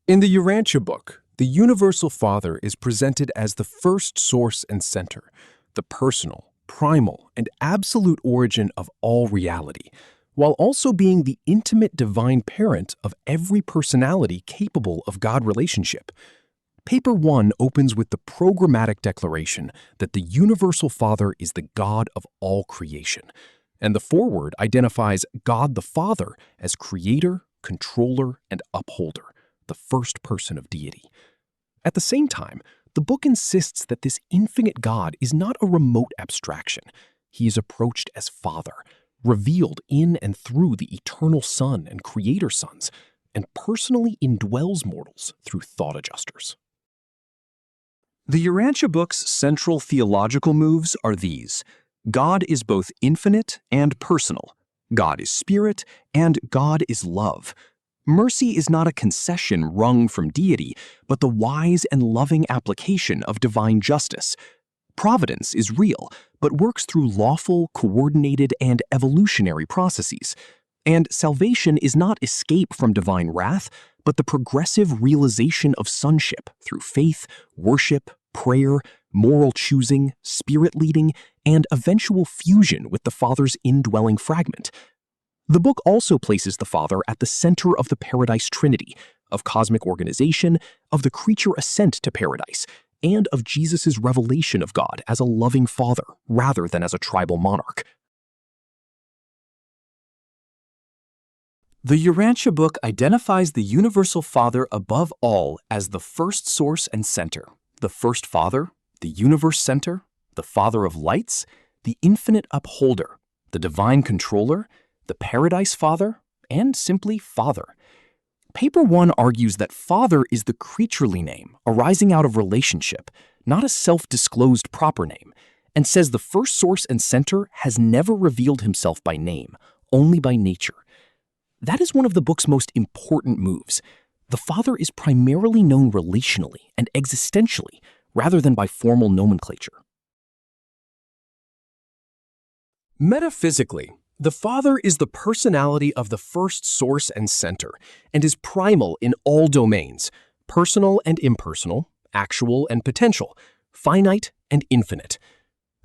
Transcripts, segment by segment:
In the Urantia Book, the Universal Father is presented as the first source and center, the personal, primal, and absolute origin of all reality, while also being the intimate divine parent of every personality capable of God relationship. Paper 1 opens with the programmatic declaration that the Universal Father is the God of all creation, and the foreword identifies God the Father as creator, controller, and upholder, the first person of deity. At the same time, the book insists that this infinite God is not a remote abstraction. He is approached as Father, revealed in and through the eternal Son and Creator Sons, and personally indwells mortals through thought adjusters. The Urantia Book's central theological moves are these: God is both infinite and personal. God is spirit, and God is love. Mercy is not a concession wrung from deity, but the wise and loving application of divine justice. Providence is real, but works through lawful, coordinated, and evolutionary processes. And salvation is not escape from divine wrath, but the progressive realization of sonship through faith, worship, prayer, moral choosing, spirit leading, and eventual fusion with the Father's indwelling fragment. The book also places the Father at the center of the Paradise Trinity, of cosmic organization, of the creature ascent to paradise, and of Jesus' revelation of God as a loving Father rather than as a tribal monarch. The Urantia Book identifies the Universal Father above all as the first source and center, the first Father, the universe center, the Father of lights, the infinite upholder, the divine controller, the Paradise Father, and simply Father. Paper 1 argues that Father is the creaturely name arising out of relationship, not a self-disclosed proper name, and says the first source and center has never revealed himself by name, only by nature. That is one of the book's most important moves. The Father is primarily known relationally and existentially, rather than by formal nomenclature. Metaphysically, the Father is the personality of the first source and center, and is primal in all domains, personal and impersonal, actual and potential, finite and infinite.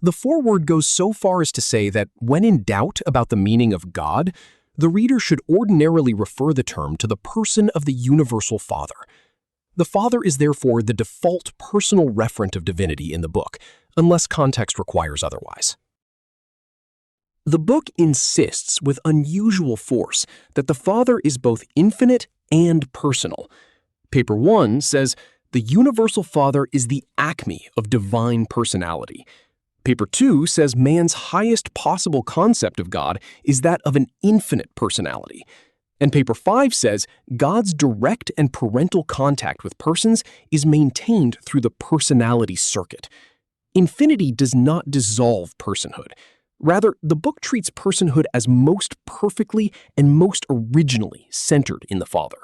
The foreword goes so far as to say that when in doubt about the meaning of God, the reader should ordinarily refer the term to the person of the Universal Father. The Father is therefore the default personal referent of divinity in the book, unless context requires otherwise. The book insists with unusual force that the Father is both infinite and personal. Paper 1 says the Universal Father is the acme of divine personality. Paper 2 says man's highest possible concept of God is that of an infinite personality. And Paper 5 says God's direct and parental contact with persons is maintained through the personality circuit. Infinity does not dissolve personhood. Rather, the book treats personhood as most perfectly and most originally centered in the Father.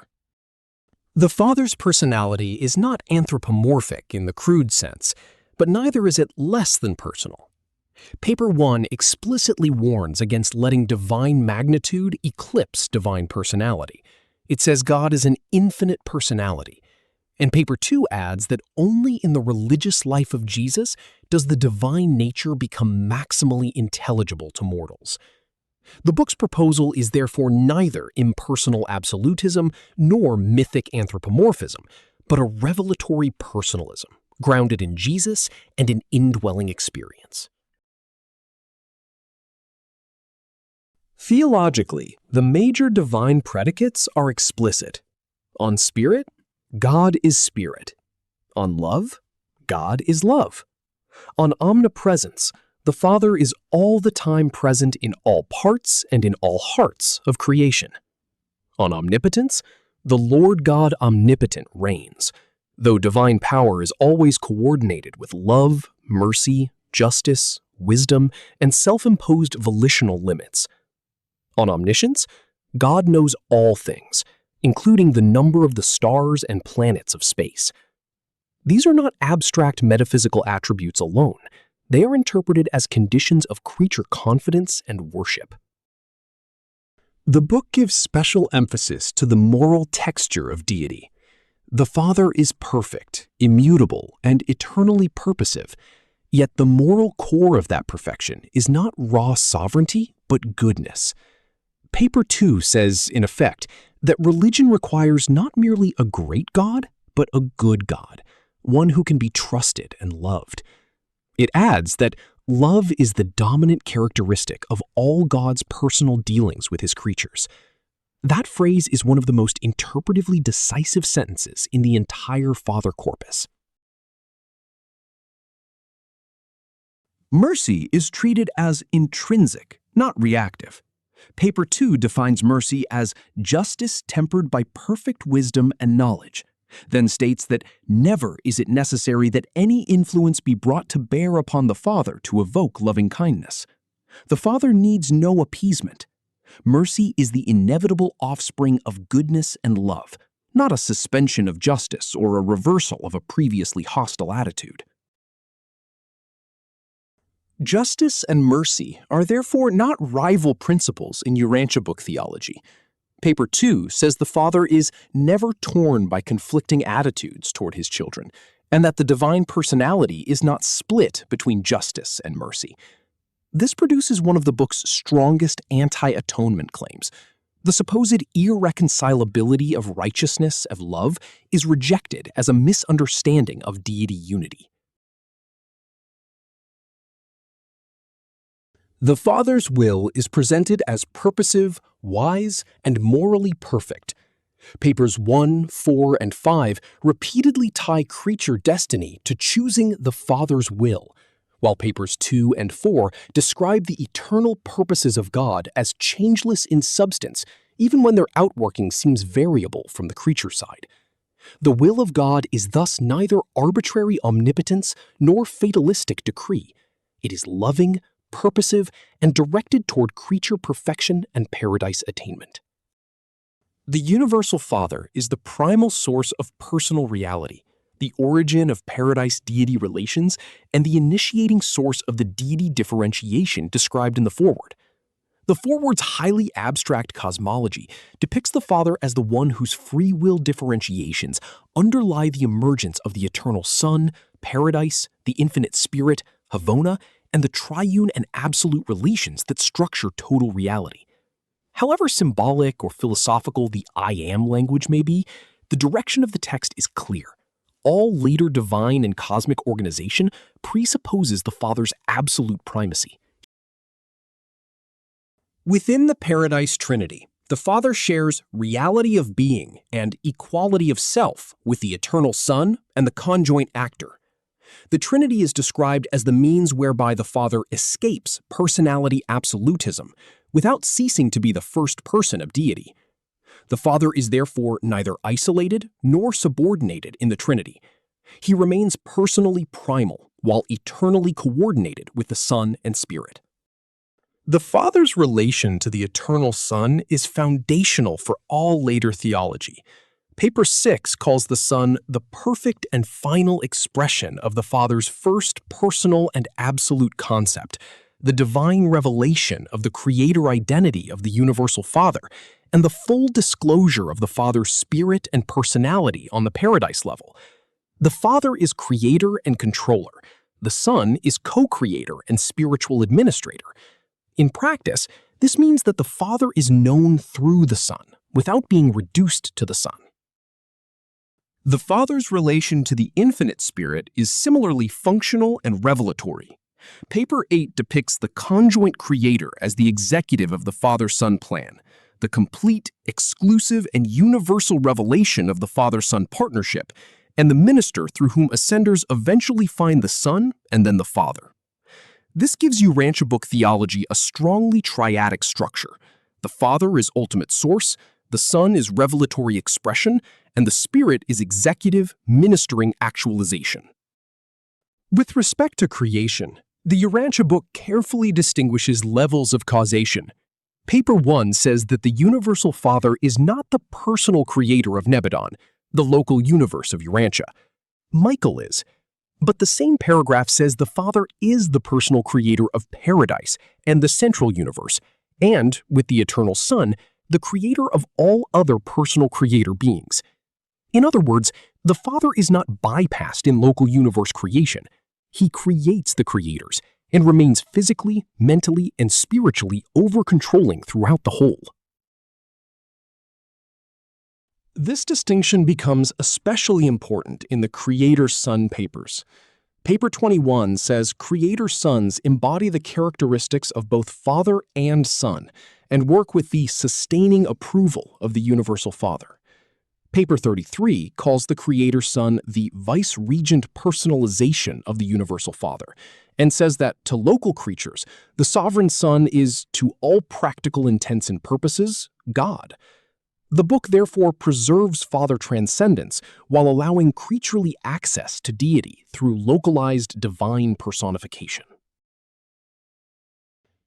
The Father's personality is not anthropomorphic in the crude sense, but neither is it less than personal. Paper 1 explicitly warns against letting divine magnitude eclipse divine personality. It says God is an infinite personality. And Paper 2 adds that only in the religious life of Jesus does the divine nature become maximally intelligible to mortals. The book's proposal is therefore neither impersonal absolutism nor mythic anthropomorphism, but a revelatory personalism, grounded in Jesus and an indwelling experience. Theologically, the major divine predicates are explicit. On spirit, God is spirit. On love, God is love. On omnipresence, the Father is all the time present in all parts and in all hearts of creation. On omnipotence, the Lord God omnipotent reigns, though divine power is always coordinated with love, mercy, justice, wisdom, and self-imposed volitional limits. On omniscience, God knows all things, including the number of the stars and planets of space. These are not abstract metaphysical attributes alone. They are interpreted as conditions of creature confidence and worship. The book gives special emphasis to the moral texture of deity. The Father is perfect, immutable, and eternally purposive, yet the moral core of that perfection is not raw sovereignty, but goodness. Paper 2 says, in effect, that religion requires not merely a great God, but a good God, one who can be trusted and loved. It adds that love is the dominant characteristic of all God's personal dealings with his creatures. That phrase is one of the most interpretively decisive sentences in the entire Father corpus. Mercy is treated as intrinsic, not reactive. Paper 2 defines mercy as justice tempered by perfect wisdom and knowledge, then states that never is it necessary that any influence be brought to bear upon the Father to evoke loving kindness. The Father needs no appeasement. Mercy is the inevitable offspring of goodness and love, not a suspension of justice or a reversal of a previously hostile attitude. Justice and mercy are therefore not rival principles in Urantia Book theology. Paper 2 says the Father is never torn by conflicting attitudes toward his children, and that the divine personality is not split between justice and mercy. This produces one of the book's strongest anti-atonement claims. The supposed irreconcilability of righteousness of love is rejected as a misunderstanding of deity unity. The Father's will is presented as purposive, wise, and morally perfect. Papers 1, 4, and 5 repeatedly tie creature destiny to choosing the Father's will, while papers 2 and 4 describe the eternal purposes of God as changeless in substance, even when their outworking seems variable from the creature side. The will of God is thus neither arbitrary omnipotence nor fatalistic decree. It is loving, purposive, and directed toward creature perfection and paradise attainment. The Universal Father is the primal source of personal reality, the origin of paradise deity relations, and the initiating source of the deity differentiation described in the foreword. The foreword's highly abstract cosmology depicts the Father as the one whose free will differentiations underlie the emergence of the eternal Son, paradise, the infinite Spirit, Havona, and the triune and absolute relations that structure total reality. However symbolic or philosophical the I am language may be, the direction of the text is clear. All later divine and cosmic organization presupposes the Father's absolute primacy. Within the Paradise Trinity, the Father shares reality of being and equality of self with the eternal Son and the conjoint actor. The Trinity is described as the means whereby the Father escapes personality absolutism without ceasing to be the first person of deity. The Father is therefore neither isolated nor subordinated in the Trinity. He remains personally primal while eternally coordinated with the Son and Spirit. The Father's relation to the eternal Son is foundational for all later theology. Paper 6 calls the Son the perfect and final expression of the Father's first personal and absolute concept, the divine revelation of the creator identity of the Universal Father, and the full disclosure of the Father's spirit and personality on the paradise level. The Father is creator and controller. The Son is co-creator and spiritual administrator. In practice, this means that the Father is known through the Son, without being reduced to the Son. The Father's relation to the infinite Spirit is similarly functional and revelatory. Paper 8 depicts the conjoint creator as the executive of the Father-Son plan, the complete, exclusive, and universal revelation of the Father-Son partnership, and the minister through whom ascenders eventually find the Son and then the Father. This gives Urantia Book theology a strongly triadic structure. The Father is ultimate source, the Son is revelatory expression, and the Spirit is executive, ministering actualization. With respect to creation, the Urantia Book carefully distinguishes levels of causation. Paper 1 says that the Universal Father is not the personal creator of Nebadon, the local universe of Urantia. Michael is. But the same paragraph says the Father is the personal creator of Paradise and the central universe, and, with the eternal Son, the creator of all other personal creator beings. In other words, the Father is not bypassed in local universe creation. He creates the creators and remains physically, mentally, and spiritually over-controlling throughout the whole. This distinction becomes especially important in the Creator-Son papers. Paper 21 says Creator-Sons embody the characteristics of both Father and Son and work with the sustaining approval of the Universal Father. Paper 33 calls the Creator-Son the vice-regent personalization of the Universal Father and says that to local creatures, the Sovereign Son is, to all practical intents and purposes, God. The book therefore preserves Father transcendence while allowing creaturely access to deity through localized divine personification.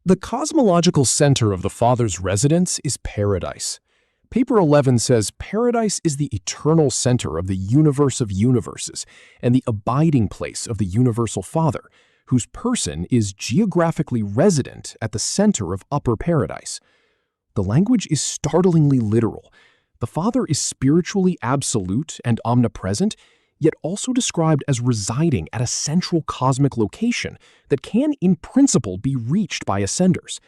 The cosmological center of the Father's residence is Paradise. Paper 11 says Paradise is the eternal center of the universe of universes and the abiding place of the Universal Father, whose person is geographically resident at the center of Upper Paradise. The language is startlingly literal. The Father is spiritually absolute and omnipresent, yet also described as residing at a central cosmic location that can, in principle, be reached by ascenders.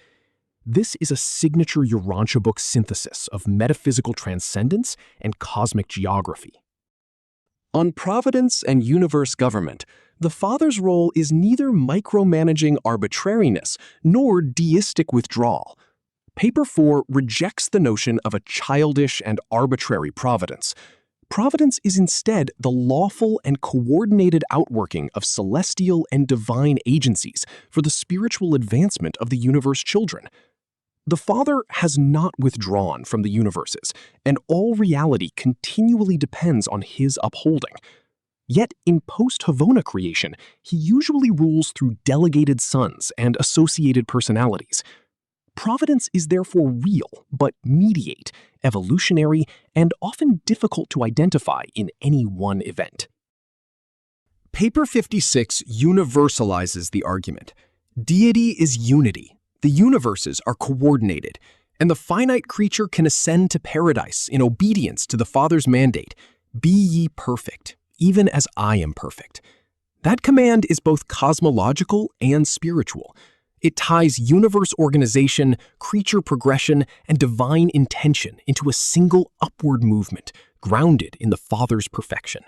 This is a signature Urantia Book synthesis of metaphysical transcendence and cosmic geography. On Providence and universe government, the Father's role is neither micromanaging arbitrariness nor deistic withdrawal. Paper 4 rejects the notion of a childish and arbitrary providence. Providence is instead the lawful and coordinated outworking of celestial and divine agencies for the spiritual advancement of the universe children. The Father has not withdrawn from the universes, and all reality continually depends on his upholding. Yet in post-Havona creation, he usually rules through delegated sons and associated personalities. Providence is therefore real, but mediate, evolutionary, and often difficult to identify in any one event. Paper 56 universalizes the argument. Deity is unity. The universes are coordinated, and the finite creature can ascend to paradise in obedience to the Father's mandate, "Be ye perfect, even as I am perfect." That command is both cosmological and spiritual. It ties universe organization, creature progression, and divine intention into a single upward movement, grounded in the Father's perfection.